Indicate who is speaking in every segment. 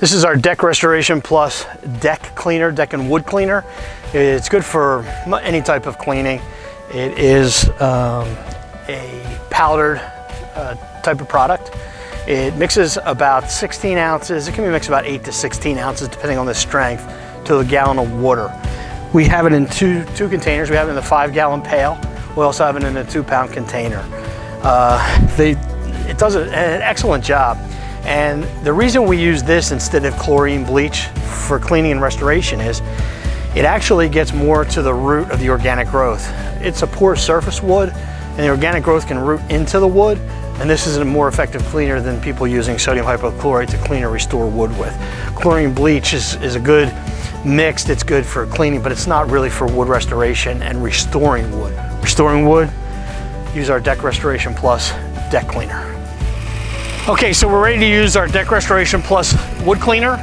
Speaker 1: This is our Deck Restoration Plus Deck Cleaner, Deck and Wood Cleaner. It's good for any type of cleaning. It is a powdered type of product. It mixes about 16 ounces. It can be mixed about 8 to 16 ounces depending on the strength to a gallon of water. We have it in two containers. We have it in the 5-gallon pail. We also have it in a 2-pound container. It does an excellent job. And the reason we use this instead of chlorine bleach for cleaning and restoration is it actually gets more to the root of the organic growth. It's a porous surface wood, and the organic growth can root into the wood, and this is a more effective cleaner than people using sodium hypochlorite to clean or restore wood with. Chlorine bleach is a good mix. It's good for cleaning, but it's not really for wood restoration and restoring wood. Restoring wood, use our Deck Restoration Plus Deck Cleaner. Okay, so we're ready to use our Deck Restoration Plus Wood Cleaner.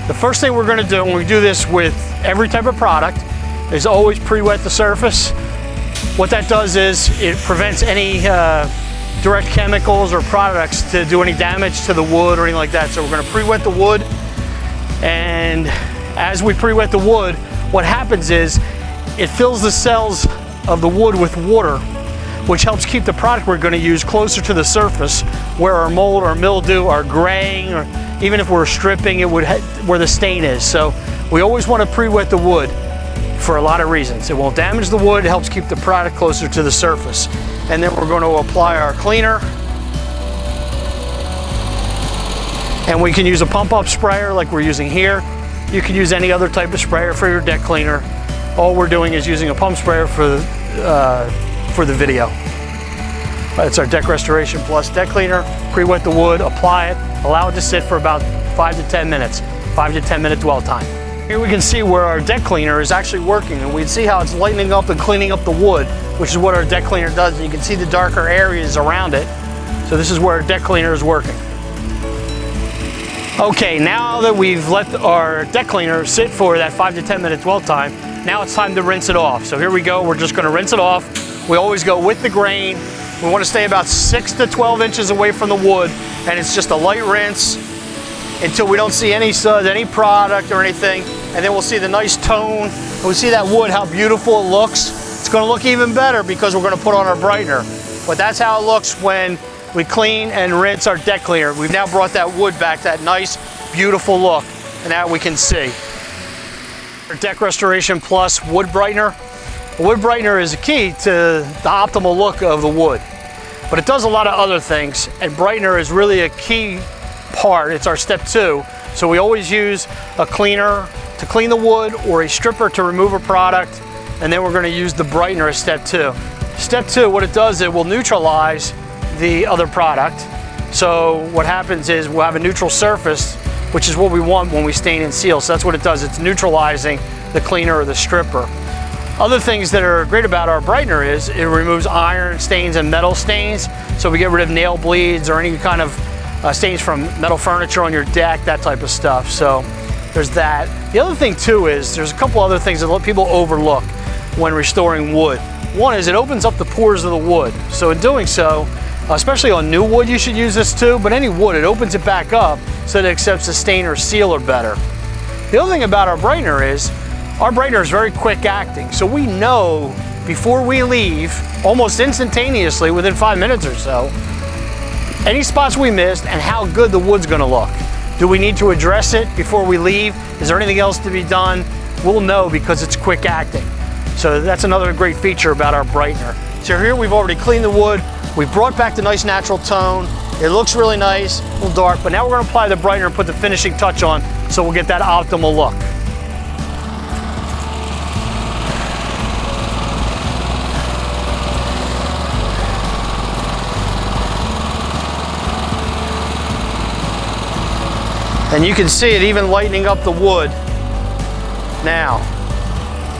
Speaker 1: The first thing we're gonna do, and we do this with every type of product, is always pre-wet the surface. What that does is it prevents any direct chemicals or products to do any damage to the wood or anything like that. So we're gonna pre-wet the wood, and as we pre-wet the wood, what happens is it fills the cells of the wood with water, which helps keep the product we're going to use closer to the surface where our mold or mildew or graying, or even if we're stripping it where the stain is. So we always want to pre-wet the wood for a lot of reasons. It won't damage the wood, it helps keep the product closer to the surface. And then we're going to apply our cleaner. And we can use a pump up sprayer like we're using here. You can use any other type of sprayer for your deck cleaner. All we're doing is using a pump sprayer for the video. It's our Deck Restoration Plus Deck Cleaner. Pre-wet the wood, apply it, allow it to sit for about 5 to 10 minutes, 5 to 10 minute dwell time. Here we can see where our deck cleaner is actually working, and we can see how it's lightening up and cleaning up the wood, which is what our deck cleaner does, and you can see the darker areas around it. So this is where our deck cleaner is working. Okay, now that we've let our deck cleaner sit for that 5 to 10 minute dwell time, now it's time to rinse it off. So here we go, we're just gonna rinse it off. We always go with the grain. We want to stay about 6 to 12 inches away from the wood, and it's just a light rinse until we don't see any suds, any product or anything, and then we'll see the nice tone. And we'll see that wood, how beautiful it looks. It's going to look even better because we're going to put on our brightener. But that's how it looks when we clean and rinse our deck cleaner. We've now brought that wood back, that nice, beautiful look, and now we can see. Our Deck Restoration Plus Wood Brightener. A wood brightener is a key to the optimal look of the wood, but it does a lot of other things, and brightener is really a key part. It's our step 2. So we always use a cleaner to clean the wood or a stripper to remove a product, and then we're going to use the brightener as step 2. Step 2, what it does, it will neutralize the other product. So what happens is we'll have a neutral surface, which is what we want when we stain and seal. So that's what it does. It's neutralizing the cleaner or the stripper. Other things that are great about our brightener is it removes iron stains and metal stains. So we get rid of nail bleeds or any kind of stains from metal furniture on your deck, that type of stuff. So there's that. The other thing too is there's a couple other things that people overlook when restoring wood. One is it opens up the pores of the wood. So in doing so, especially on new wood, you should use this too, but any wood, it opens it back up so that it accepts the stain or sealer better. The other thing about our brightener is our brightener is very quick acting, so we know before we leave, almost instantaneously, within 5 minutes or so, any spots we missed and how good the wood's gonna look. Do we need to address it before we leave? Is there anything else to be done? We'll know because it's quick acting. So that's another great feature about our brightener. So here we've already cleaned the wood, we've brought back the nice natural tone, it looks really nice, a little dark, but now we're gonna apply the brightener and put the finishing touch on so we'll get that optimal look. And you can see it even lightening up the wood now.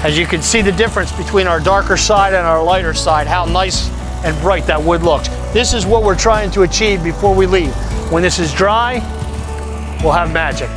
Speaker 1: As you can see the difference between our darker side and our lighter side, how nice and bright that wood looks. This is what we're trying to achieve before we leave. When this is dry, we'll have magic.